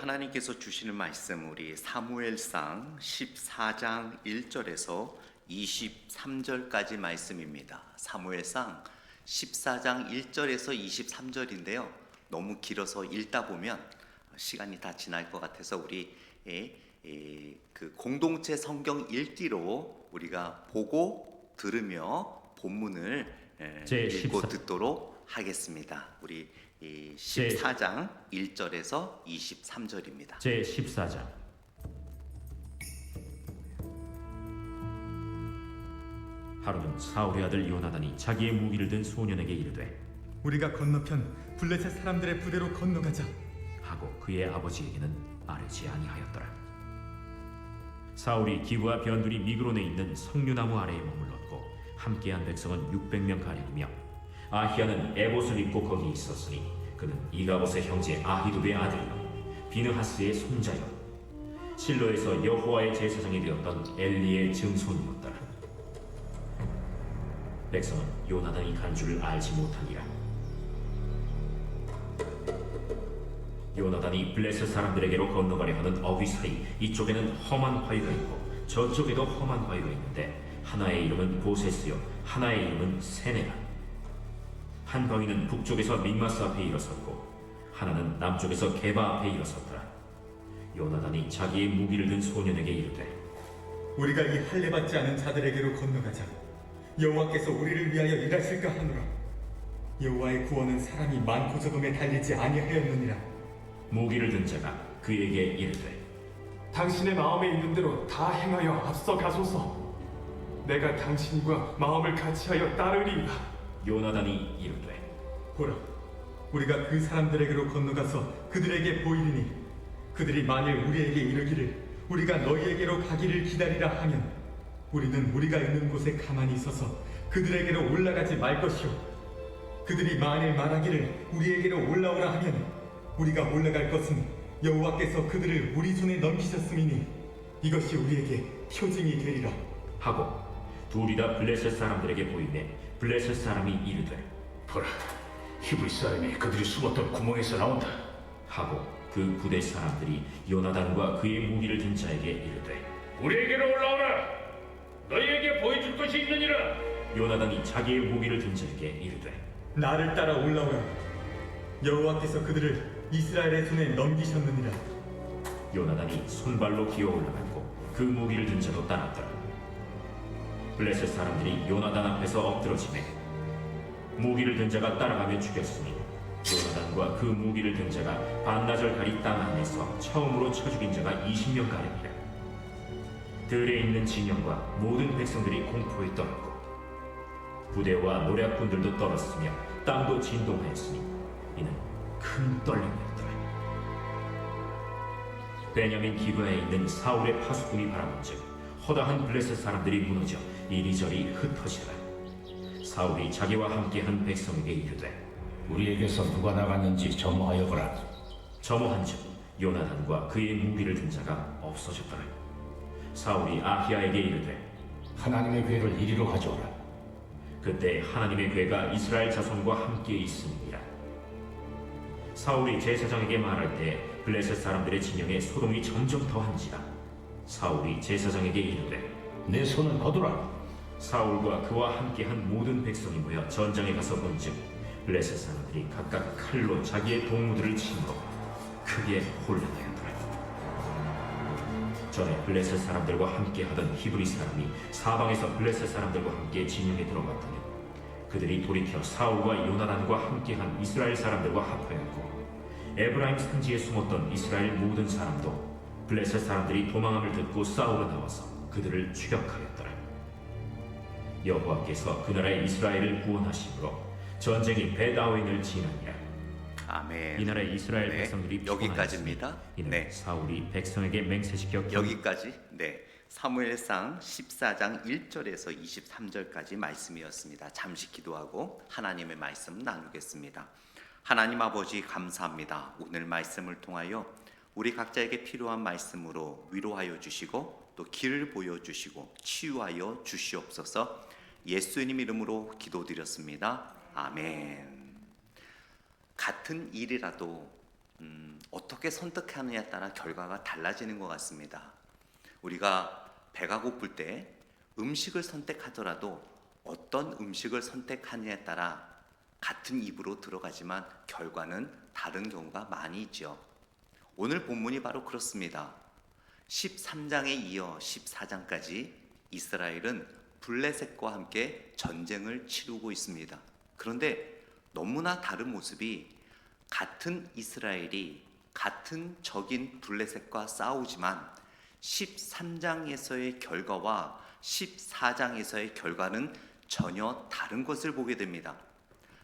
하나님께서 주시는 말씀 우리 사무엘상 14장 1절에서 23절까지 말씀입니다. 사무엘상 14장 1절에서 23절인데요. 너무 길어서 읽다 보면 시간이 다 지날 것 같아서 우리 그 공동체 성경 읽기로 우리가 보고 들으며 본문을 읽고 듣도록 하겠습니다. 우리 14장 1절에서 23절입니다. 제14장. 하루는 사울의 아들 요나단이 자기의 무기를 든 소년에게 이르되 우리가 건너편 블레셋 사람들의 부대로 건너가자 하고 그의 아버지에게는 아뢰지 아니하였더라. 사울이 기브와 변두리 미그론에 있는 석류나무 아래에 머물렀고 함께한 백성은 600명 가량이며 아히야는 에봇을 입고 거기 있었으니 그는 이가봇의 형제 아히두베의 아들이요 비느하스의 손자요 실로에서 여호와의 제사장이 되었던 엘리의 증손이었더라. 백성은 요나단이 간 줄을 알지 못하니라. 요나단이 블레셋 사람들에게로 건너가려 하는 어귀 사이 이쪽에는 험한 바위가 있고 저쪽에도 험한 바위가 있는데 하나의 이름은 보세스요 하나의 이름은 세네라. 한 바위는 북쪽에서 믹마스 앞에 일어섰고 하나는 남쪽에서 게바 앞에 일어섰더라. 요나단이 자기의 무기를 든 소년에게 이르되 우리가 이 할례받지 않은 자들에게로 건너가자 여호와께서 우리를 위하여 일하실까 하노라. 여호와의 구원은 사람이 많고 적음에 달리지 아니하였느니라. 무기를 든 자가 그에게 이르되 당신의 마음에 있는 대로 다 행하여 앞서 가소서. 내가 당신과 마음을 같이하여 따르리이다. 요나단이 이르되 보라, 우리가 그 사람들에게로 건너가서 그들에게 보이리니 그들이 만일 우리에게 이르기를 우리가 너희에게로 가기를 기다리라 하면 우리는 우리가 있는 곳에 가만히 있어서 그들에게로 올라가지 말 것이요 그들이 만일 말하기를 우리에게로 올라오라 하면 우리가 올라갈 것은 여호와께서 그들을 우리 손에 넘기셨음이니 이것이 우리에게 표징이 되리라 하고 둘이 다 블레셋 사람들에게 보이매 블레셋 사람이 이르되 보라, 히브리 사람이 그들이 숨었던 구멍에서 나온다 하고 그 부대 사람들이 요나단과 그의 무기를 든 자에게 이르되 우리에게로 올라오라. 너희에게 보여줄 것이 있느니라. 요나단이 자기의 무기를 든 자에게 이르되 나를 따라 올라오라. 여호와께서 그들을 이스라엘의 손에 넘기셨느니라. 요나단이 손발로 기어 올라갔고 그 무기를 든 자도 따랐더라. 블레셋 사람들이 요나단 앞에서 엎드러지매 무기를 든 자가 따라가며 죽였으니 요나단과 그 무기를 든 자가 반나절 가리 땅 안에서 처음으로 쳐 죽인 자가 20명 가량이라. 들에 있는 진영과 모든 백성들이 공포에 떨었고 부대와 노략군들도 떨었으며 땅도 진동하였으니 이는 큰 떨림이었더라. 베냐민 기브아에 있는 사울의 파수꾼이 바라본즉 허다한 블레셋 사람들이 무너져 이리저리 흩어지더라. 사울이 자기와 함께한 백성에게 이르되 우리에게서 누가 나갔는지 점호하여 보라. 점호한즉 요나단과 그의 무기를 든 자가 없어졌더라. 사울이 아히야에게 이르되 하나님의 괴를 이리로 가져오라. 그때 하나님의 괴가 이스라엘 자손과 함께 있음이니라. 사울이 제사장에게 말할 때 블레셋 사람들의 진영에 소동이 점점 더한지라. 사울이 제사장에게 이르되 내 손을 거두라. 사울과 그와 함께한 모든 백성이 모여 전장에 가서 본즉 블레셋 사람들이 각각 칼로 자기의 동무들을 치므로 크게 혼란하였더라. 전에 블레셋 사람들과 함께하던 히브리 사람이 사방에서 블레셋 사람들과 함께 진영에 들어갔더니 그들이 돌이켜 사울과 요나단과 함께한 이스라엘 사람들과 합하였고 에브라임 산지에 숨었던 이스라엘 모든 사람도 블레셋 사람들이 도망함을 듣고 싸우러 나와서 그들을 추격하였더라. 여호와께서 그 나라의 이스라엘을 구원하심으로 전쟁이 벳아웬을 지나니라. 아멘. 이 나라의 이스라엘 네, 백성들이 여기까지입니다. 이는 네. 사울이 백성에게 맹세시켜 여기까지 사무엘상 14장 1절에서 23절까지 말씀이었습니다. 잠시 기도하고 하나님의 말씀 나누겠습니다. 하나님 아버지 감사합니다. 오늘 말씀을 통하여 우리 각자에게 필요한 말씀으로 위로하여 주시고 또 길을 보여주시고 치유하여 주시옵소서. 예수님 이름으로 기도드렸습니다. 아멘. 같은 일이라도 어떻게 선택하느냐에 따라 결과가 달라지는 것 같습니다. 우리가 배가 고플 때 음식을 선택하더라도 어떤 음식을 선택하느냐에 따라 같은 입으로 들어가지만 결과는 다른 경우가 많이 있죠. 오늘 본문이 바로 그렇습니다. 13장에 이어 14장까지 이스라엘은 블레셋과 함께 전쟁을 치르고 있습니다. 그런데 너무나 다른 모습이 같은 이스라엘이 같은 적인 블레셋과 싸우지만 13장에서의 결과와 14장에서의 결과는 전혀 다른 것을 보게 됩니다.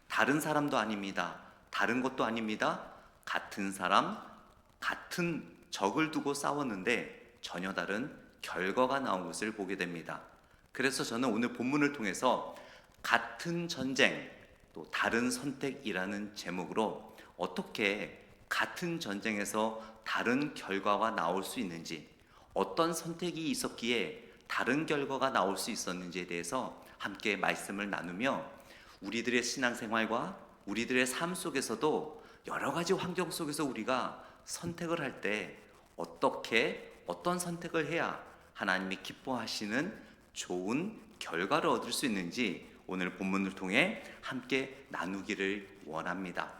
다른 사람도 아닙니다. 다른 것도 아닙니다. 같은 사람, 같은 적을 두고 싸웠는데 전혀 다른 결과가 나온 것을 보게 됩니다. 그래서 저는 오늘 본문을 통해서 같은 전쟁, 또 다른 선택이라는 제목으로 어떻게 같은 전쟁에서 다른 결과가 나올 수 있는지, 어떤 선택이 있었기에 다른 결과가 나올 수 있었는지에 대해서 함께 말씀을 나누며 우리들의 신앙생활과 우리들의 삶 속에서도 여러 가지 환경 속에서 우리가 선택을 할 때 어떤 선택을 해야 하나님이 기뻐하시는 좋은 결과를 얻을 수 있는지 오늘 본문을 통해 함께 나누기를 원합니다.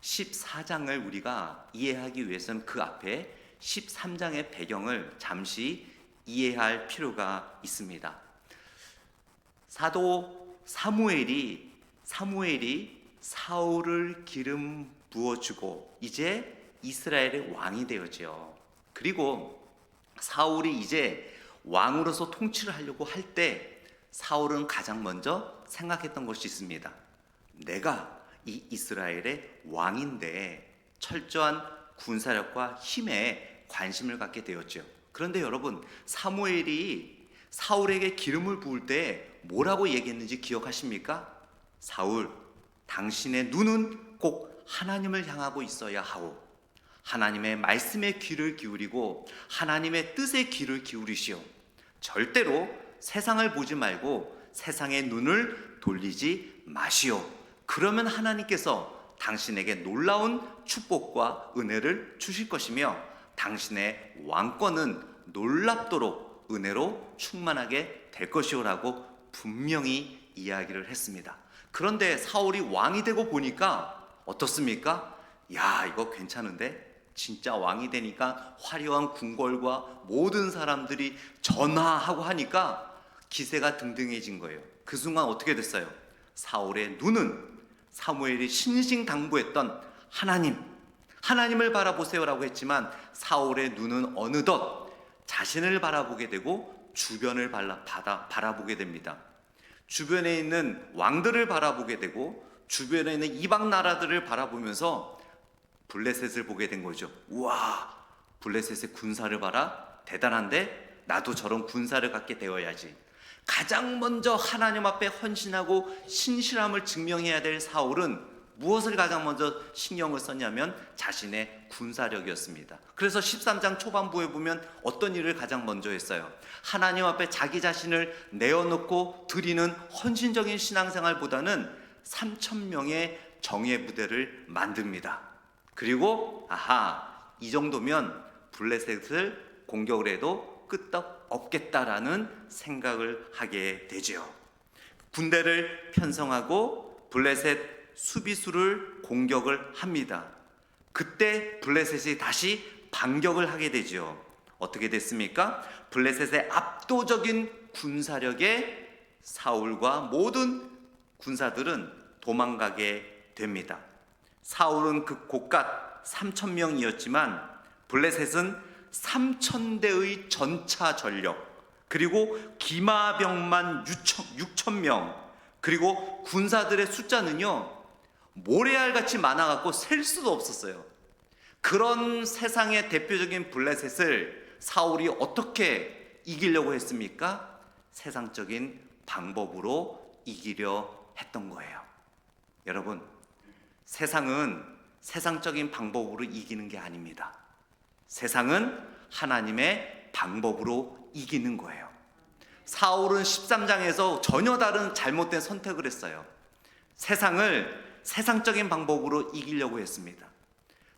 14장을 우리가 이해하기 위해서는 그 앞에 13장의 배경을 잠시 이해할 필요가 있습니다. 사도 사무엘이 사울을 기름 부어주고 이제 이스라엘의 왕이 되었죠. 그리고 사울이 이제 왕으로서 통치를 하려고 할 때 사울은 가장 먼저 생각했던 것이 있습니다. 내가 이 이스라엘의 왕인데 철저한 군사력과 힘에 관심을 갖게 되었죠. 그런데 여러분, 사무엘이 사울에게 기름을 부을 때 뭐라고 얘기했는지 기억하십니까? 사울, 당신의 눈은 꼭 하나님을 향하고 있어야 하오. 하나님의 말씀에 귀를 기울이고 하나님의 뜻에 귀를 기울이시오. 절대로 세상을 보지 말고 세상의 눈을 돌리지 마시오. 그러면 하나님께서 당신에게 놀라운 축복과 은혜를 주실 것이며 당신의 왕권은 놀랍도록 은혜로 충만하게 될 것이오라고 분명히 이야기를 했습니다. 그런데 사울이 왕이 되고 보니까 어떻습니까? 야, 이거 괜찮은데? 진짜 왕이 되니까 화려한 궁궐과 모든 사람들이 전하하고 하니까 기세가 등등해진 거예요. 그 순간 어떻게 됐어요? 사울의 눈은 사무엘이 신신당부했던 하나님을 바라보세요라고 했지만 사울의 눈은 어느덧 자신을 바라보게 되고 주변을 바라보게 됩니다. 주변에 있는 왕들을 바라보게 되고 주변에 있는 이방 나라들을 바라보면서 블레셋을 보게 된 거죠. 우와, 블레셋의 군사를 봐라, 대단한데 나도 저런 군사를 갖게 되어야지. 가장 먼저 하나님 앞에 헌신하고 신실함을 증명해야 될 사울은 무엇을 가장 먼저 신경을 썼냐면 자신의 군사력이었습니다. 그래서 13장 초반부에 보면 어떤 일을 가장 먼저 했어요? 하나님 앞에 자기 자신을 내어놓고 드리는 헌신적인 신앙생활보다는 3,000명의 정예 부대를 만듭니다. 그리고 이 정도면 블레셋을 공격을 해도 끄떡 없겠다라는 생각을 하게 되죠. 군대를 편성하고 블레셋 수비수를 공격을 합니다. 그때 블레셋이 다시 반격을 하게 되죠. 어떻게 됐습니까? 블레셋의 압도적인 군사력에 사울과 모든 군사들은 도망가게 됩니다. 사울은 그 곳갓 3,000명이었지만 블레셋은 3,000대의 전차 전력, 그리고 기마병만 6,000명, 그리고 군사들의 숫자는요 모래알같이 많아갖고 셀 수도 없었어요. 그런 세상의 대표적인 블레셋을 사울이 어떻게 이기려고 했습니까? 세상적인 방법으로 이기려 했던 거예요. 여러분, 세상은 세상적인 방법으로 이기는 게 아닙니다. 세상은 하나님의 방법으로 이기는 거예요. 사울은 13장에서 전혀 다른 잘못된 선택을 했어요. 세상을 세상적인 방법으로 이기려고 했습니다.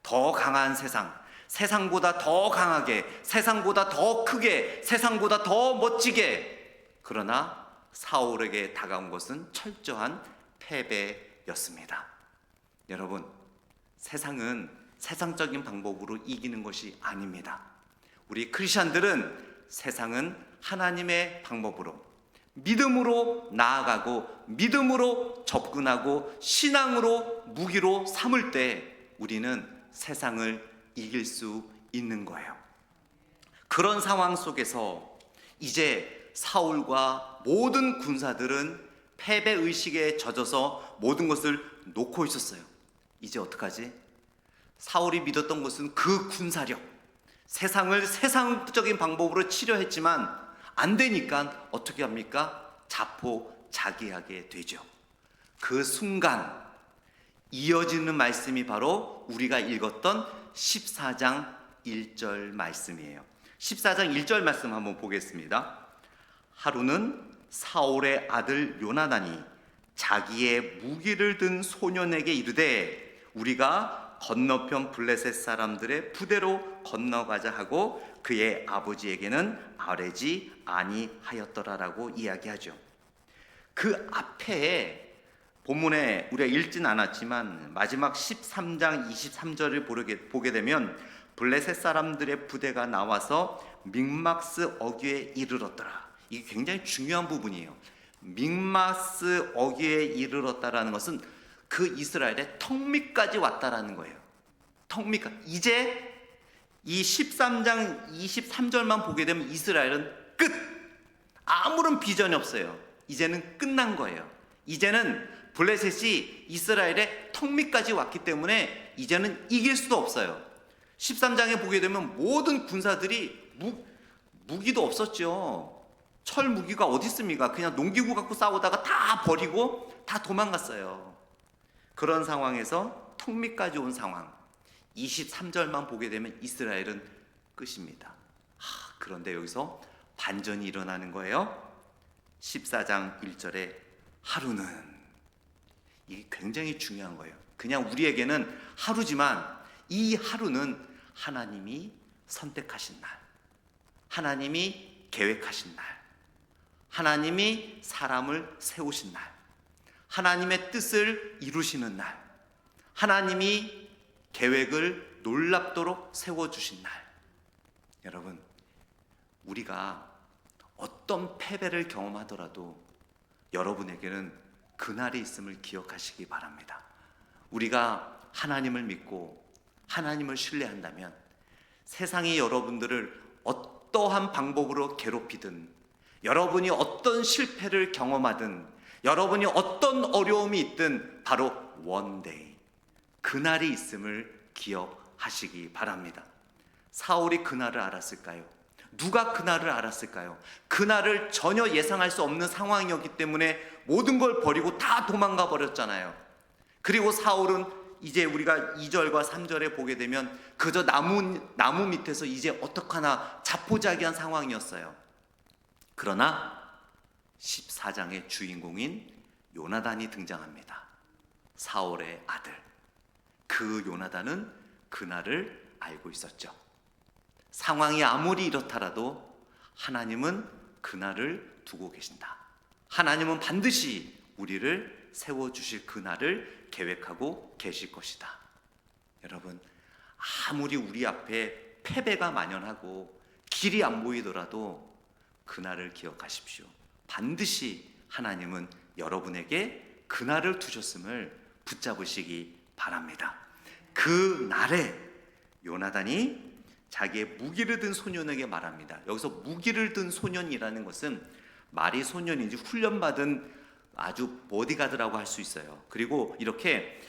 더 강한 세상, 세상보다 더 강하게, 세상보다 더 크게, 세상보다 더 멋지게. 그러나 사울에게 다가온 것은 철저한 패배였습니다. 여러분, 세상은 세상적인 방법으로 이기는 것이 아닙니다. 우리 크리스천들은 세상은 하나님의 방법으로, 믿음으로 나아가고 믿음으로 접근하고 신앙으로 무기로 삼을 때 우리는 세상을 이길 수 있는 거예요. 그런 상황 속에서 이제 사울과 모든 군사들은 패배의식에 젖어서 모든 것을 놓고 있었어요. 이제 어떡하지? 사울이 믿었던 것은 그 군사력, 세상을 세상적인 방법으로 치려했지만 안 되니까 어떻게 합니까? 자포자기하게 되죠. 그 순간 이어지는 말씀이 바로 우리가 읽었던 14장 1절 말씀이에요. 14장 1절 말씀 한번 보겠습니다. 하루는 사울의 아들 요나단이 자기의 무기를 든 소년에게 이르되 우리가 건너편 블레셋 사람들의 부대로 건너가자 하고 그의 아버지에게는 아뢰지 아니하였더라라고 이야기하죠. 그 앞에 본문에 우리가 읽진 않았지만 마지막 13장 23절을 보게 되면 블레셋 사람들의 부대가 나와서 믹마스 어귀에 이르렀더라. 이게 굉장히 중요한 부분이에요. 믹마스 어귀에 이르렀다라는 것은 그 이스라엘의 턱밑까지 왔다라는 거예요. 턱밑까지. 이제 이 13장 23절만 보게 되면 이스라엘은 끝! 아무런 비전이 없어요. 이제는 끝난 거예요. 이제는 블레셋이 이스라엘의 턱밑까지 왔기 때문에 이제는 이길 수도 없어요. 13장에 보게 되면 모든 군사들이 무기도 없었죠. 철 무기가 어디 있습니까? 그냥 농기구 갖고 싸우다가 다 버리고 다 도망갔어요. 그런 상황에서 턱밑까지 온 상황, 23절만 보게 되면 이스라엘은 끝입니다. 그런데 여기서 반전이 일어나는 거예요. 14장 1절에 하루는, 이게 굉장히 중요한 거예요. 그냥 우리에게는 하루지만 이 하루는 하나님이 선택하신 날, 하나님이 계획하신 날, 하나님이 사람을 세우신 날, 하나님의 뜻을 이루시는 날, 하나님이 계획을 놀랍도록 세워주신 날. 여러분, 우리가 어떤 패배를 경험하더라도 여러분에게는 그날이 있음을 기억하시기 바랍니다. 우리가 하나님을 믿고 하나님을 신뢰한다면 세상이 여러분들을 어떠한 방법으로 괴롭히든, 여러분이 어떤 실패를 경험하든, 여러분이 어떤 어려움이 있든 바로 원데이, 그날이 있음을 기억하시기 바랍니다. 사울이 그날을 알았을까요? 누가 그날을 알았을까요? 그날을 전혀 예상할 수 없는 상황이었기 때문에 모든 걸 버리고 다 도망가 버렸잖아요. 그리고 사울은 이제 우리가 2절과 3절에 보게 되면 그저 나무 밑에서 이제 어떡하나 자포자기한 상황이었어요. 그러나 14장의 주인공인 요나단이 등장합니다. 사울의 아들. 그 요나단은 그날을 알고 있었죠. 상황이 아무리 이렇더라도 하나님은 그날을 두고 계신다. 하나님은 반드시 우리를 세워주실 그날을 계획하고 계실 것이다. 여러분, 아무리 우리 앞에 패배가 만연하고 길이 안 보이더라도 그날을 기억하십시오. 반드시 하나님은 여러분에게 그날을 두셨음을 붙잡으시기 바랍니다. 그 날에 요나단이 자기의 무기를 든 소년에게 말합니다. 여기서 무기를 든 소년이라는 것은 말이 소년인지 훈련받은 아주 보디가드라고 할 수 있어요. 그리고 이렇게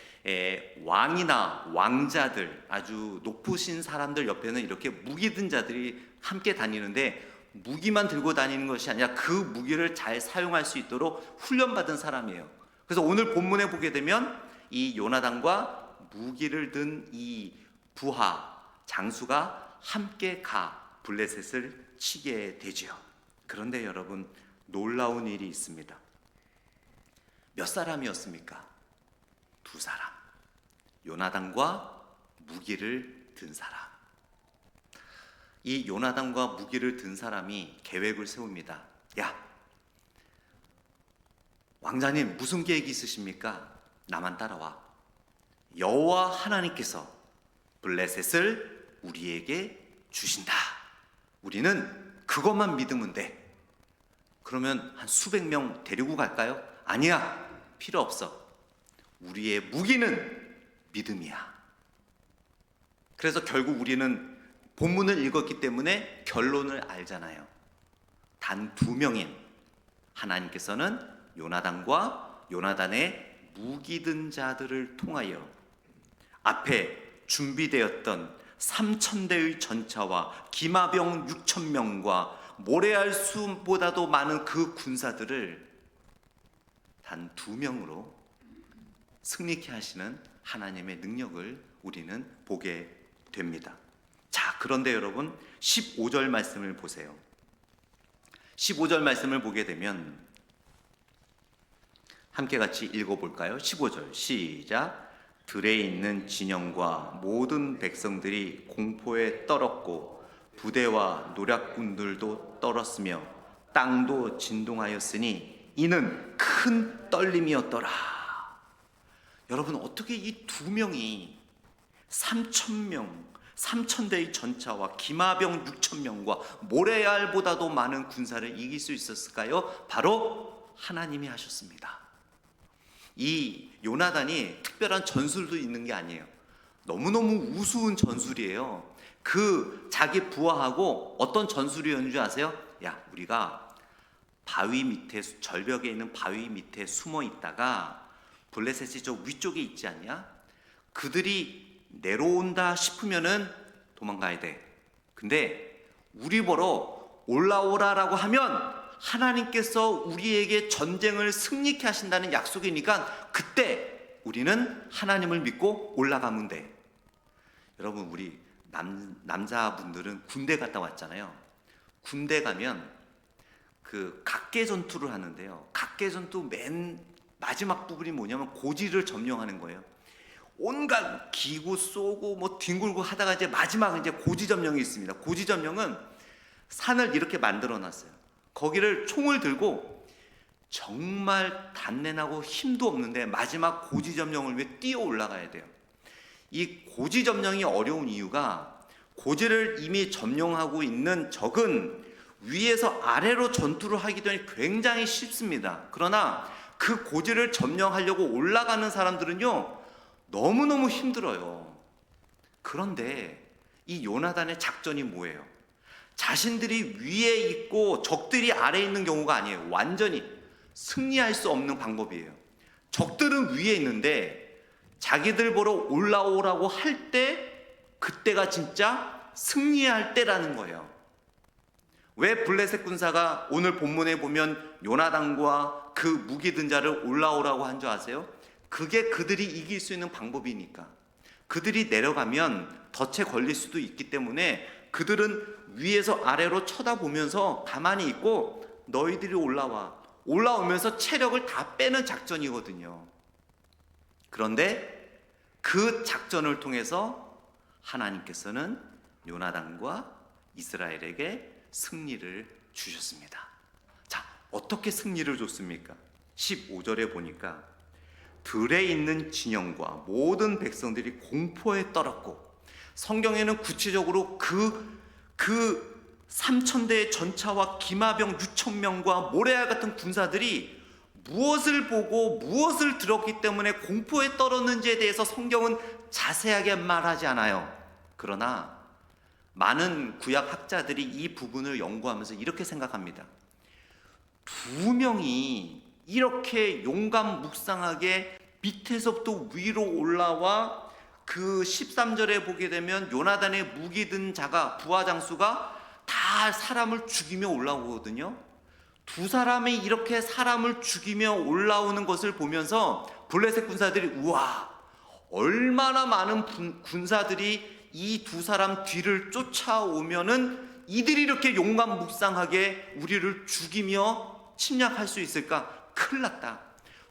왕이나 왕자들, 아주 높으신 사람들 옆에는 이렇게 무기 든 자들이 함께 다니는데, 무기만 들고 다니는 것이 아니라 그 무기를 잘 사용할 수 있도록 훈련받은 사람이에요. 그래서 오늘 본문에 보게 되면 이 요나단과 무기를 든 이 부하 장수가 함께 가 블레셋을 치게 되지요. 그런데 여러분, 놀라운 일이 있습니다. 몇 사람이었습니까? 두 사람. 요나단과 무기를 든 사람. 이 요나단과 무기를 든 사람이 계획을 세웁니다. 야, 왕자님 무슨 계획이 있으십니까? 나만 따라와. 여호와 하나님께서 블레셋을 우리에게 주신다. 우리는 그것만 믿으면 돼. 그러면 한 수백 명 데리고 갈까요? 아니야, 필요 없어. 우리의 무기는 믿음이야. 그래서 결국 우리는 본문을 읽었기 때문에 결론을 알잖아요. 단 2명인 하나님께서는 요나단과 요나단의 무기든 자들을 통하여 앞에 준비되었던 3,000대의 전차와 기마병 6,000명과 모래알 수보다도 많은 그 군사들을 단 2명으로 승리케 하시는 하나님의 능력을 우리는 보게 됩니다. 자, 그런데 여러분 15절 말씀을 보세요. 15절 말씀을 보게 되면 함께 같이 읽어볼까요? 15절 시작. 들에 있는 진영과 모든 백성들이 공포에 떨었고 부대와 노략군들도 떨었으며 땅도 진동하였으니 이는 큰 떨림이었더라. 여러분, 어떻게 이 2명이 3,000명 3,000대의 전차와 기마병 6,000명과 모래알보다도 많은 군사를 이길 수 있었을까요? 바로 하나님이 하셨습니다. 이 요나단이 특별한 전술도 있는 게 아니에요. 너무너무 우스운 전술이에요. 그 자기 부하하고 어떤 전술이었는 줄 아세요? 야, 우리가 바위 밑에, 절벽에 있는 바위 밑에 숨어 있다가 블레셋이 저 위쪽에 있지 않냐? 그들이 내려온다 싶으면은 도망가야 돼. 근데 우리 보러 올라오라라고 하면 하나님께서 우리에게 전쟁을 승리케 하신다는 약속이니까 그때 우리는 하나님을 믿고 올라가면 돼. 여러분, 우리 남자분들은 군대 갔다 왔잖아요. 군대 가면 그 각계 전투를 하는데요. 각계 전투 맨 마지막 부분이 뭐냐면 고지를 점령하는 거예요. 온갖 기구 쏘고 뭐 뒹굴고 하다가 이제 마지막 이제 고지 점령이 있습니다. 고지 점령은 산을 이렇게 만들어 놨어요. 거기를 총을 들고 정말 단내나고 힘도 없는데 마지막 고지 점령을 위해 뛰어 올라가야 돼요. 이 고지 점령이 어려운 이유가 고지를 이미 점령하고 있는 적은 위에서 아래로 전투를 하기 때문에 굉장히 쉽습니다. 그러나 그 고지를 점령하려고 올라가는 사람들은요, 너무너무 힘들어요. 그런데 이 요나단의 작전이 뭐예요? 자신들이 위에 있고 적들이 아래에 있는 경우가 아니에요. 완전히 승리할 수 없는 방법이에요. 적들은 위에 있는데 자기들 보러 올라오라고 할 때 그때가 진짜 승리할 때라는 거예요. 왜 블레셋 군사가 오늘 본문에 보면 요나단과 그 무기 든 자를 올라오라고 한 줄 아세요? 그게 그들이 이길 수 있는 방법이니까. 그들이 내려가면 덫에 걸릴 수도 있기 때문에 그들은 위에서 아래로 쳐다보면서 가만히 있고 너희들이 올라오면서 체력을 다 빼는 작전이거든요. 그런데 그 작전을 통해서 하나님께서는 요나단과 이스라엘에게 승리를 주셨습니다. 자, 어떻게 승리를 줬습니까? 15절에 보니까 들에 있는 진영과 모든 백성들이 공포에 떨었고, 성경에는 구체적으로 그 3,000대의 전차와 기마병 6,000명과 모래알 같은 군사들이 무엇을 보고 무엇을 들었기 때문에 공포에 떨었는지에 대해서 성경은 자세하게 말하지 않아요. 그러나 많은 구약 학자들이 이 부분을 연구하면서 이렇게 생각합니다. 2명이 이렇게 용감묵상하게 밑에서부터 위로 올라와 그 13절에 보게 되면 요나단의 무기 든 자가, 부하 장수가 다 사람을 죽이며 올라오거든요. 2사람이 이렇게 사람을 죽이며 올라오는 것을 보면서 블레셋 군사들이 우와, 얼마나 많은 군사들이 이 2사람 뒤를 쫓아오면은 이들이 이렇게 용감묵상하게 우리를 죽이며 침략할 수 있을까? 큰일 났다.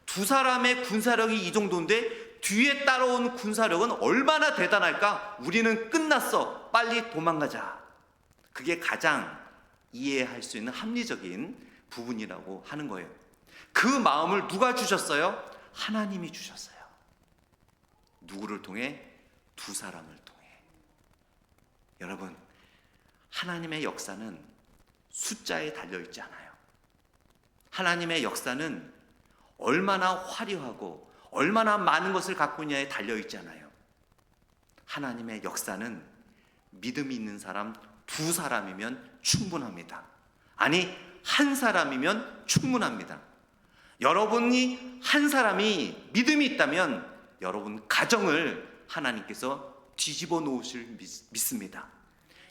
2사람의 군사력이 이 정도인데 뒤에 따라온 군사력은 얼마나 대단할까? 우리는 끝났어. 빨리 도망가자. 그게 가장 이해할 수 있는 합리적인 부분이라고 하는 거예요. 그 마음을 누가 주셨어요? 하나님이 주셨어요. 누구를 통해? 두 사람을 통해. 여러분, 하나님의 역사는 숫자에 달려있지 않아요. 하나님의 역사는 얼마나 화려하고 얼마나 많은 것을 갖고 있냐에 달려있지 않아요. 하나님의 역사는 믿음이 있는 사람 두 사람이면 충분합니다. 아니, 한 사람이면 충분합니다. 여러분이 한 사람이 믿음이 있다면 여러분 가정을 하나님께서 뒤집어 놓으실 믿습니다.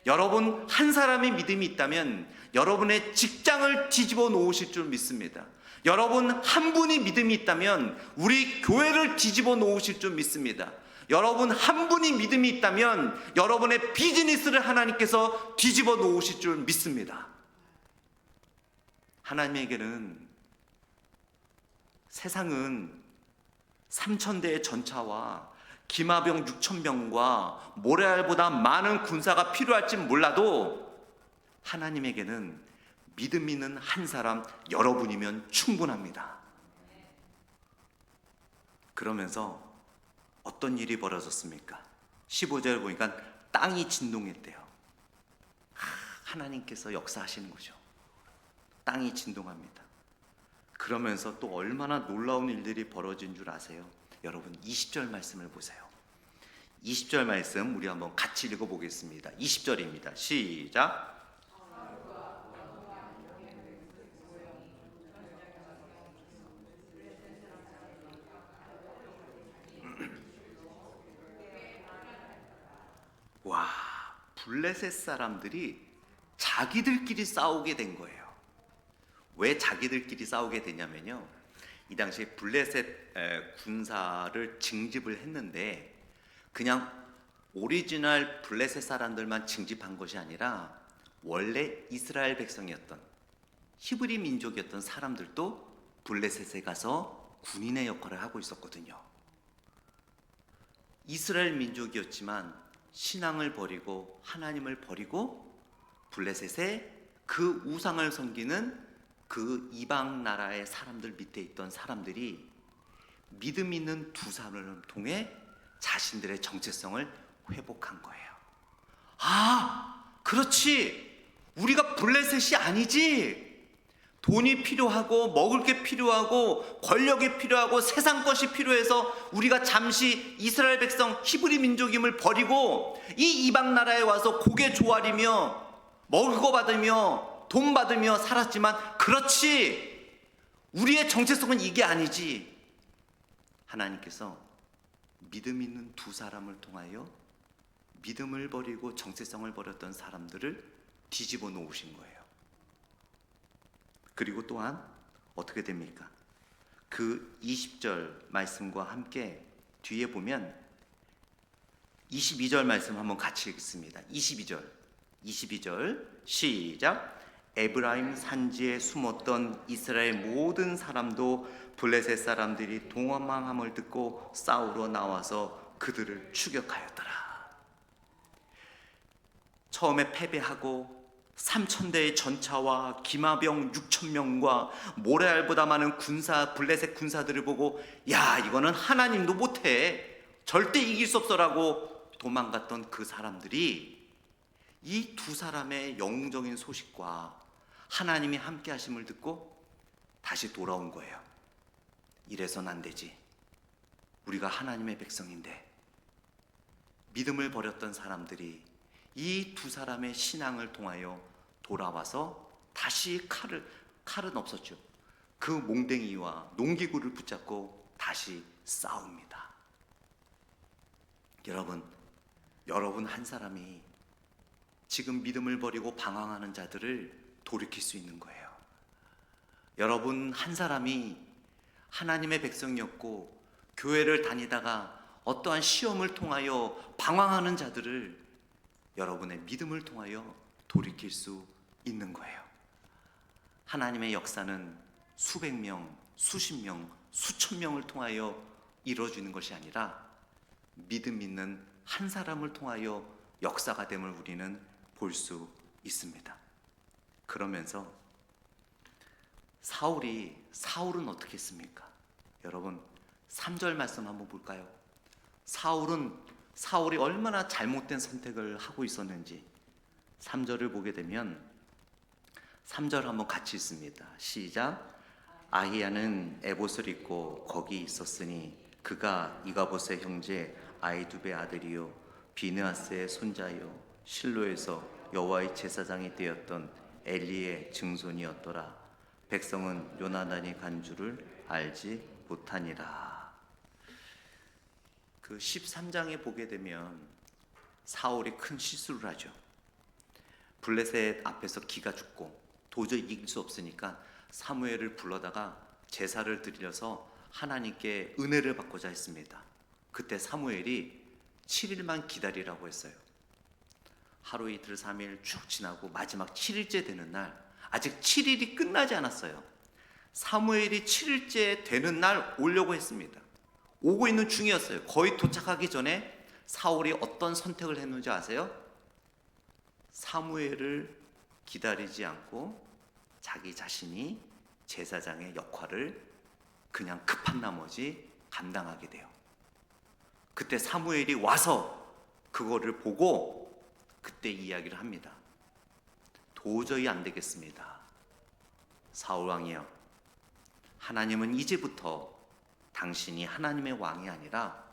여러분 한 사람의 믿음이 있다면 여러분의 직장을 뒤집어 놓으실 줄 믿습니다. 여러분 한 분이 믿음이 있다면 우리 교회를 뒤집어 놓으실 줄 믿습니다. 여러분 한 분이 믿음이 있다면 여러분의 비즈니스를 하나님께서 뒤집어 놓으실 줄 믿습니다. 하나님에게는 세상은 3,000대의 전차와 기마병 6,000명과 모래알보다 많은 군사가 필요할지 몰라도 하나님에게는 믿음 있는 한 사람 여러분이면 충분합니다. 그러면서 어떤 일이 벌어졌습니까? 15절 보니까 땅이 진동했대요. 하나님께서 역사하시는 거죠. 땅이 진동합니다. 그러면서 또 얼마나 놀라운 일들이 벌어진 줄 아세요? 여러분 20절 말씀을 보세요. 20절 말씀 우리 한번 같이 읽어보겠습니다. 20절입니다. 시작. 와, 블레셋 사람들이 자기들끼리 싸우게 된 거예요. 왜 자기들끼리 싸우게 되냐면요, 이 당시에 블레셋 군사를 징집을 했는데 그냥 오리지널 블레셋 사람들만 징집한 것이 아니라 원래 이스라엘 백성이었던 히브리 민족이었던 사람들도 블레셋에 가서 군인의 역할을 하고 있었거든요. 이스라엘 민족이었지만 신앙을 버리고 하나님을 버리고 블레셋에 그 우상을 섬기는 그 이방 나라의 사람들 밑에 있던 사람들이 믿음 있는 두 사람을 통해 자신들의 정체성을 회복한 거예요. 아, 그렇지. 우리가 블레셋이 아니지. 돈이 필요하고 먹을 게 필요하고 권력이 필요하고 세상 것이 필요해서 우리가 잠시 이스라엘 백성 히브리 민족임을 버리고 이 이방 나라에 와서 고개 조아리며 먹을 거 받으며 돈 받으며 살았지만, 그렇지, 우리의 정체성은 이게 아니지. 하나님께서 믿음 있는 두 사람을 통하여 믿음을 버리고 정체성을 버렸던 사람들을 뒤집어 놓으신 거예요. 그리고 또한 어떻게 됩니까? 그 20절 말씀과 함께 뒤에 보면 22절 말씀 한번 같이 읽습니다. 22절 시작. 에브라임 산지에 숨었던 이스라엘 모든 사람도 블레셋 사람들이 도망함을 듣고 싸우러 나와서 그들을 추격하였더라. 처음에 패배하고 3,000대의 전차와 기마병 6,000명과 모래알보다 많은 블레셋 군사들을 보고 야, 이거는 하나님도 못해, 절대 이길 수 없어라고 도망갔던 그 사람들이 이 두 사람의 영웅적인 소식과 하나님이 함께 하심을 듣고 다시 돌아온 거예요. 이래선 안 되지. 우리가 하나님의 백성인데. 믿음을 버렸던 사람들이 이 두 사람의 신앙을 통하여 돌아와서 다시 칼은 없었죠. 그 몽댕이와 농기구를 붙잡고 다시 싸웁니다. 여러분 한 사람이 지금 믿음을 버리고 방황하는 자들을 돌이킬 수 있는 거예요. 여러분 한 사람이 하나님의 백성이었고 교회를 다니다가 어떠한 시험을 통하여 방황하는 자들을 여러분의 믿음을 통하여 돌이킬 수 있는 거예요. 하나님의 역사는 수백 명, 수십 명, 수천 명을 통하여 이루어지는 것이 아니라 믿음 있는 한 사람을 통하여 역사가 됨을 우리는 볼 수 있습니다. 그러면서 사울은 어떻게 했습니까? 여러분 3절 말씀 한번 볼까요? 사울이 얼마나 잘못된 선택을 하고 있었는지 3절을 보게 되면 3절 한번 같이 읽습니다. 시작. 아히야는 에봇을 입고 거기 있었으니 그가 이가봇의 형제 아히두베 아들이요 비느하스의 손자요 실로에서 여호와의 제사장이 되었던 엘리의 증손이었더라. 백성은 요나단이 간 줄을 알지 못하니라. 그 13장에 보게 되면 사울이 큰 실수를 하죠. 블레셋 앞에서 기가 죽고 도저히 이길 수 없으니까 사무엘을 불러다가 제사를 드려서 하나님께 은혜를 받고자 했습니다. 그때 사무엘이 7일만 기다리라고 했어요. 하루 이틀 3일 쭉 지나고 마지막 7일째 되는 날, 아직 7일이 끝나지 않았어요. 사무엘이 7일째 되는 날 오려고 했습니다. 오고 있는 중이었어요. 거의 도착하기 전에 사울이 어떤 선택을 했는지 아세요? 사무엘을 기다리지 않고 자기 자신이 제사장의 역할을 그냥 급한 나머지 감당하게 돼요. 그때 사무엘이 와서 그거를 보고 그때 이야기를 합니다. 도저히 안 되겠습니다. 사울 왕이여, 하나님은 이제부터 당신이 하나님의 왕이 아니라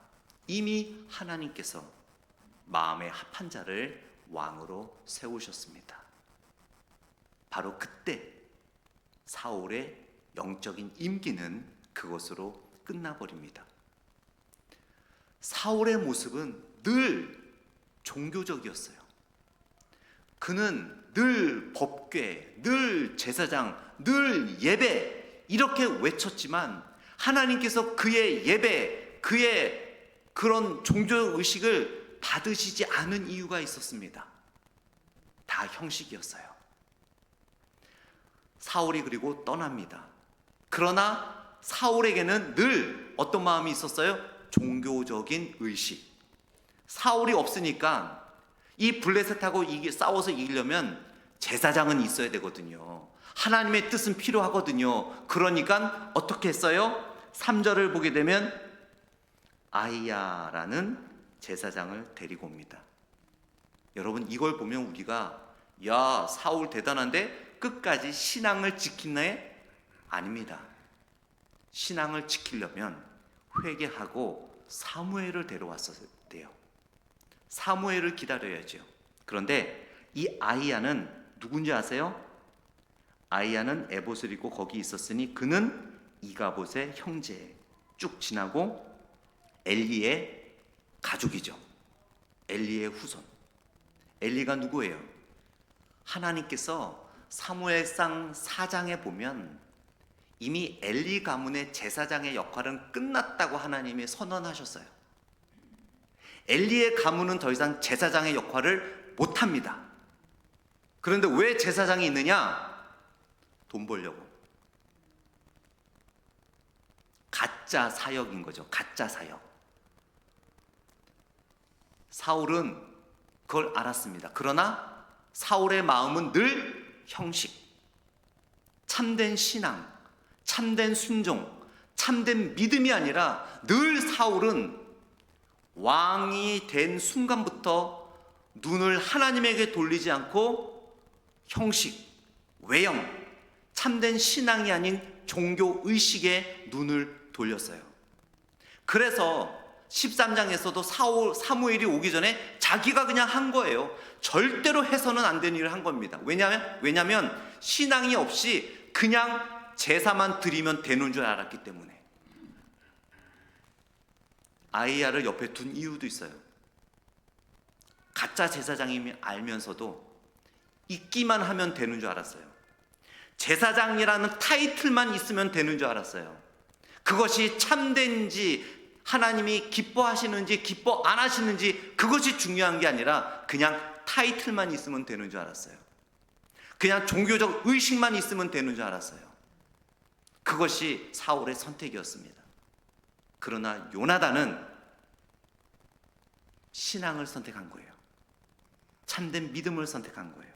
이미 하나님께서 마음에 합한 자를 왕으로 세우셨습니다. 바로 그때 사울의 영적인 임기는 그것으로 끝나버립니다. 사울의 모습은 늘 종교적이었어요. 그는 늘 법궤, 늘 제사장, 늘 예배 이렇게 외쳤지만 하나님께서 그의 예배, 그의 그런 종교의식을 받으시지 않은 이유가 있었습니다. 다 형식이었어요. 사울이 그리고 떠납니다. 그러나 사울에게는 늘 어떤 마음이 있었어요? 종교적인 의식. 사울이 없으니까 이 블레셋하고 싸워서 이기려면 제사장은 있어야 되거든요. 하나님의 뜻은 필요하거든요. 그러니까 어떻게 했어요? 3절을 보게 되면 아히야라는 제사장을 데리고 옵니다. 여러분 이걸 보면 우리가 야 사울 대단한데 끝까지 신앙을 지키네? 아닙니다. 신앙을 지키려면 회개하고 사무엘을 데려왔어야 돼요. 사무엘을 기다려야죠. 그런데 이 아히야는 누군지 아세요? 아히야는 에봇을 입고 거기 있었으니 그는 이가봇의 형제. 쭉 지나고 엘리의 가족이죠. 엘리의 후손. 엘리가 누구예요? 하나님께서 사무엘상 4장에 보면 이미 엘리 가문의 제사장의 역할은 끝났다고 하나님이 선언하셨어요. 엘리의 가문은 더 이상 제사장의 역할을 못합니다. 그런데 왜 제사장이 있느냐? 돈 벌려고. 가짜 사역인 거죠. 가짜 사역. 사울은 그걸 알았습니다. 그러나 사울의 마음은 늘 형식, 참된 신앙, 참된 순종, 참된 믿음이 아니라 늘 사울은 왕이 된 순간부터 눈을 하나님에게 돌리지 않고 형식, 외형, 참된 신앙이 아닌 종교 의식에 눈을 돌렸어요. 그래서 13장에서도 사무엘이 오기 전에 자기가 그냥 한 거예요. 절대로 해서는 안 되는 일을 한 겁니다. 왜냐하면 신앙이 없이 그냥 제사만 드리면 되는 줄 알았기 때문에. 아히야를 옆에 둔 이유도 있어요. 가짜 제사장임을 알면서도 있기만 하면 되는 줄 알았어요. 제사장이라는 타이틀만 있으면 되는 줄 알았어요. 그것이 참된지 하나님이 기뻐하시는지 기뻐 안 하시는지 그것이 중요한 게 아니라 그냥 타이틀만 있으면 되는 줄 알았어요. 그냥 종교적 의식만 있으면 되는 줄 알았어요. 그것이 사울의 선택이었습니다. 그러나 요나단은 신앙을 선택한 거예요. 참된 믿음을 선택한 거예요.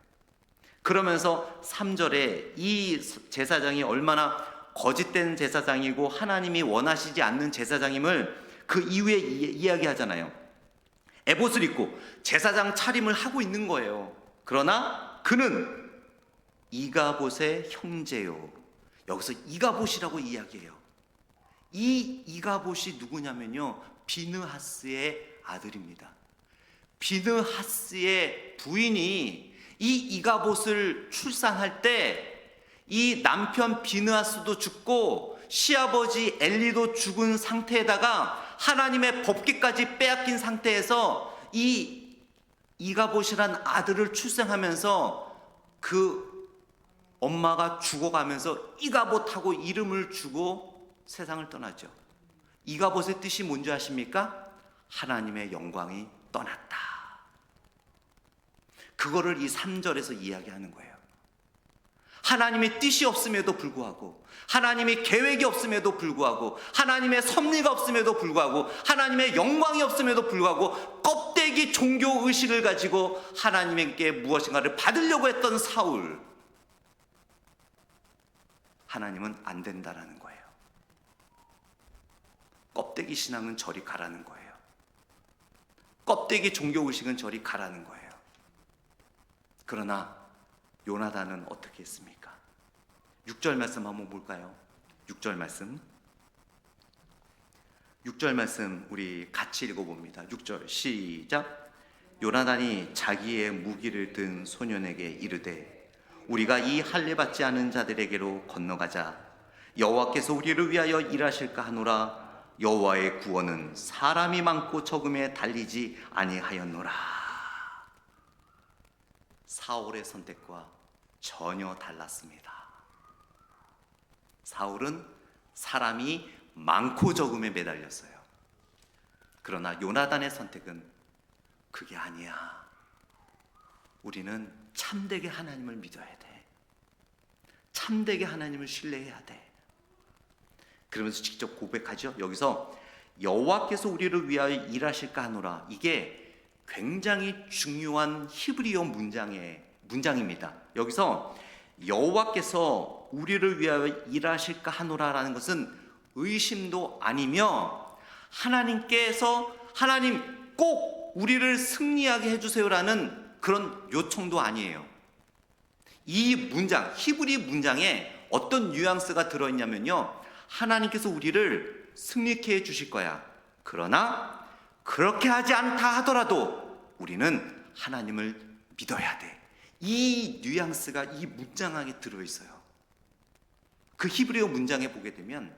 그러면서 3절에 이 제사장이 얼마나 거짓된 제사장이고 하나님이 원하시지 않는 제사장임을 그 이후에 이야기하잖아요. 에봇을 입고 제사장 차림을 하고 있는 거예요. 그러나 그는 이가봇의 형제요. 여기서 이가봇이라고 이야기해요. 이 이가봇이 누구냐면요, 비느하스의 아들입니다. 비느하스의 부인이 이 이가봇을 출산할 때 이 남편 비느하스도 죽고 시아버지 엘리도 죽은 상태에다가 하나님의 법궤까지 빼앗긴 상태에서 이 이가봇이란 아들을 출생하면서 그 엄마가 죽어가면서 이가봇하고 이름을 주고 세상을 떠나죠. 이가봇의 뜻이 뭔지 아십니까? 하나님의 영광이 떠났다. 그거를 이 3절에서 이야기하는 거예요. 하나님의 뜻이 없음에도 불구하고, 하나님의 계획이 없음에도 불구하고, 하나님의 섭리가 없음에도 불구하고, 하나님의 영광이 없음에도 불구하고 껍데기 종교 의식을 가지고 하나님께 무엇인가를 받으려고 했던 사울, 하나님은 안 된다라는 거예요. 껍데기 신앙은 저리 가라는 거예요. 껍데기 종교 의식은 저리 가라는 거예요. 그러나 요나단은 어떻게 했습니까? 6절 말씀 한번 볼까요? 6절 말씀 우리 같이 읽어봅니다. 6절 시작. 요나단이 자기의 무기를 든 소년에게 이르되 우리가 이 할례 받지 않은 자들에게로 건너가자. 여호와께서 우리를 위하여 일하실까 하노라. 여호와의 구원은 사람이 많고 적음에 달리지 아니하였노라. 사울의 선택과 전혀 달랐습니다. 사울은 사람이 많고 적음에 매달렸어요. 그러나 요나단의 선택은 그게 아니야. 우리는 참되게 하나님을 믿어야 돼. 참되게 하나님을 신뢰해야 돼. 그러면서 직접 고백하죠. 여기서 여호와께서 우리를 위하여 일하실까 하노라. 이게 굉장히 중요한 히브리어 문장입니다. 여기서 여호와께서 우리를 위하여 일하실까 하노라라는 것은 의심도 아니며 하나님 꼭 우리를 승리하게 해주세요라는 그런 요청도 아니에요. 이 문장, 히브리 문장에 어떤 뉘앙스가 들어있냐면요, 하나님께서 우리를 승리케 해주실 거야. 그러나 그렇게 하지 않다 하더라도 우리는 하나님을 믿어야 돼. 이 뉘앙스가 이 문장 안에 들어있어요. 그 히브리어 문장에 보게 되면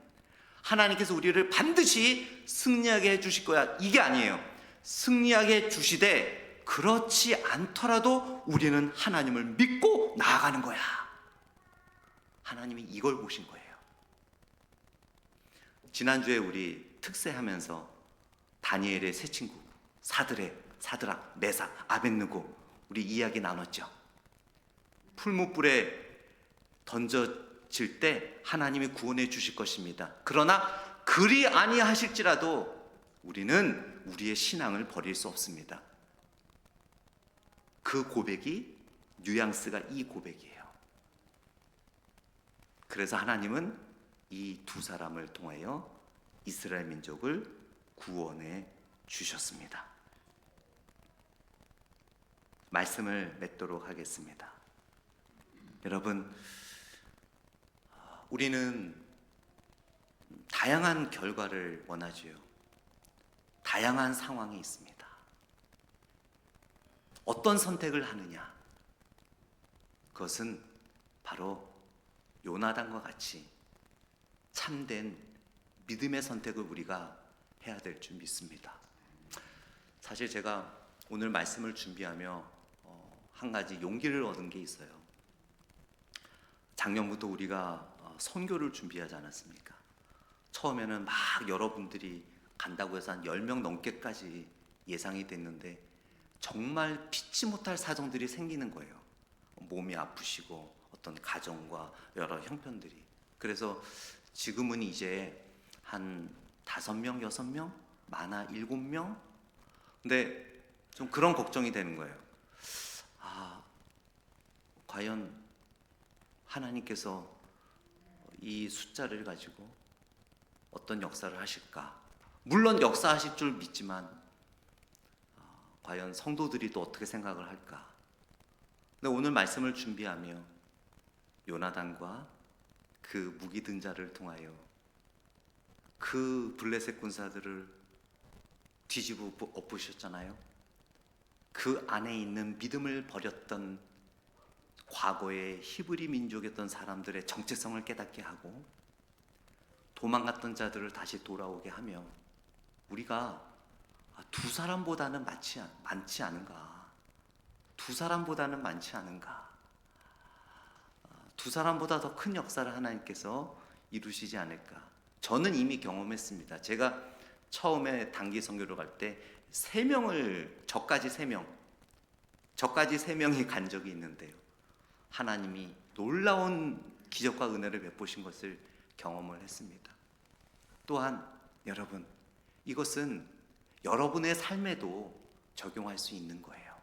하나님께서 우리를 반드시 승리하게 해주실 거야, 이게 아니에요. 승리하게 해주시되 그렇지 않더라도 우리는 하나님을 믿고 나아가는 거야. 하나님이 이걸 보신 거예요. 지난주에 우리 특세하면서 다니엘의 세 친구 사드락, 메삭, 아벳느고 우리 이야기 나눴죠. 풀무불에 던져질 때 하나님이 구원해 주실 것입니다. 그러나 그리 아니하실지라도 우리는 우리의 신앙을 버릴 수 없습니다. 그 고백이, 뉘앙스가 이 고백이에요. 그래서 하나님은 이 두 사람을 통하여 이스라엘 민족을 구원해 주셨습니다. 말씀을 맺도록 하겠습니다. 여러분, 우리는 다양한 결과를 원하지요. 다양한 상황이 있습니다. 어떤 선택을 하느냐? 그것은 바로 요나단과 같이 참된 믿음의 선택을 우리가 해야 될 줄 믿습니다. 사실 제가 오늘 말씀을 준비하며 한 가지 용기를 얻은 게 있어요. 작년부터 우리가 선교를 준비하지 않았습니까? 처음에는 막 여러분들이 간다고 해서 한 10명 넘게까지 예상이 됐는데 정말 피치 못할 사정들이 생기는 거예요. 몸이 아프시고 어떤 가정과 여러 형편들이. 그래서 지금은 이제 한 5명, 6명, 많아 7명. 근데 좀 그런 걱정이 되는 거예요. 과연 하나님께서 이 숫자를 가지고 어떤 역사를 하실까? 물론 역사하실 줄 믿지만 과연 성도들이 또 어떻게 생각을 할까? 근데 오늘 말씀을 준비하며 요나단과 그 무기 든 자를 통하여 그 블레셋 군사들을 뒤집어 엎으셨잖아요. 그 안에 있는 믿음을 버렸던 과거의 히브리 민족이었던 사람들의 정체성을 깨닫게 하고 도망갔던 자들을 다시 돌아오게 하며 우리가 두 사람보다는 많지 않은가? 두 사람보다는 많지 않은가? 두 사람보다 더 큰 역사를 하나님께서 이루시지 않을까? 저는 이미 경험했습니다. 제가 처음에 단기 선교를 갈 때 저까지 세 명이 간 적이 있는데요. 하나님이 놀라운 기적과 은혜를 베푸신 것을 경험을 했습니다. 또한 여러분, 이것은 여러분의 삶에도 적용할 수 있는 거예요.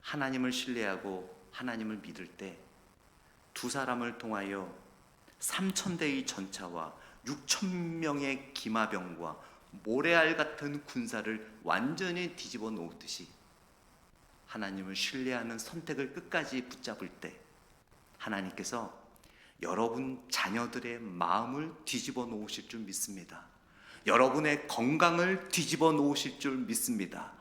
하나님을 신뢰하고 하나님을 믿을 때 두 사람을 통하여 3,000대의 전차와 6,000명의 기마병과 모래알 같은 군사를 완전히 뒤집어 놓듯이 하나님을 신뢰하는 선택을 끝까지 붙잡을 때 하나님께서 여러분 자녀들의 마음을 뒤집어 놓으실 줄 믿습니다. 여러분의 건강을 뒤집어 놓으실 줄 믿습니다.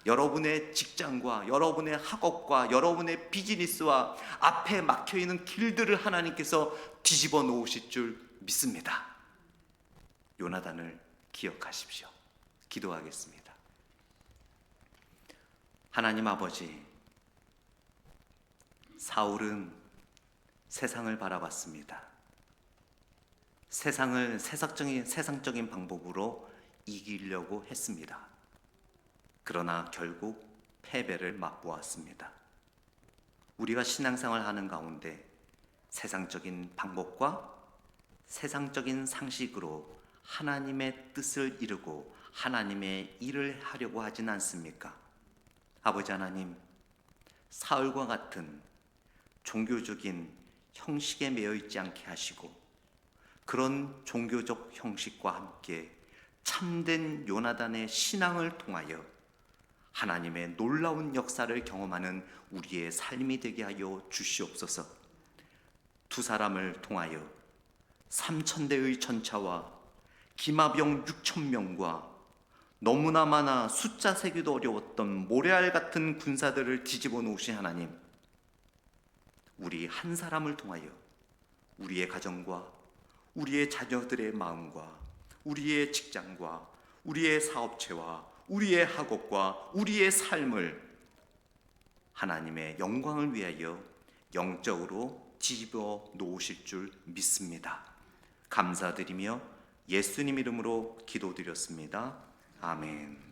여러분의 직장과 여러분의 학업과 여러분의 비즈니스와 앞에 막혀있는 길들을 하나님께서 뒤집어 놓으실 줄 믿습니다. 요나단을 기억하십시오. 기도하겠습니다. 하나님 아버지, 사울은 세상을 바라봤습니다. 세상을 세상적인 방법으로 이기려고 했습니다. 그러나 결국 패배를 맛보았습니다. 우리가 신앙생활을 하는 가운데 세상적인 방법과 세상적인 상식으로 하나님의 뜻을 이루고 하나님의 일을 하려고 하진 않습니까? 아버지 하나님, 사울과 같은 종교적인 형식에 매여 있지 않게 하시고 그런 종교적 형식과 함께 참된 요나단의 신앙을 통하여 하나님의 놀라운 역사를 경험하는 우리의 삶이 되게 하여 주시옵소서. 두 사람을 통하여 3,000대의 전차와 기마병 6,000명과 너무나 많아 숫자 세기도 어려웠던 모래알 같은 군사들을 뒤집어 놓으신 하나님, 우리 한 사람을 통하여 우리의 가정과 우리의 자녀들의 마음과 우리의 직장과 우리의 사업체와 우리의 학업과 우리의 삶을 하나님의 영광을 위하여 영적으로 뒤집어 놓으실 줄 믿습니다. 감사드리며 예수님 이름으로 기도드렸습니다. 아멘.